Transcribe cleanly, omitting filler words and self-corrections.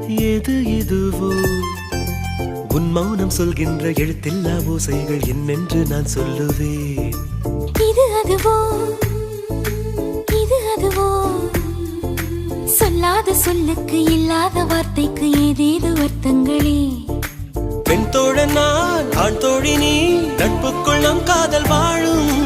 எது இதுவோ உன் மௌனம் சொல்கின்ற எழுத்தில்லா ஓசைகள் என்னென்று நான் சொல்லுவேன். இது அதுவோ இது அதுவோ சொல்லாத சொல்லுக்கு இல்லாத வார்த்தைக்கு ஏதேது அர்த்தங்களே. பெண் தோழன் நான் ஆண் தோழி நீ நட்புக்குள் நம் காதல் வாழும்.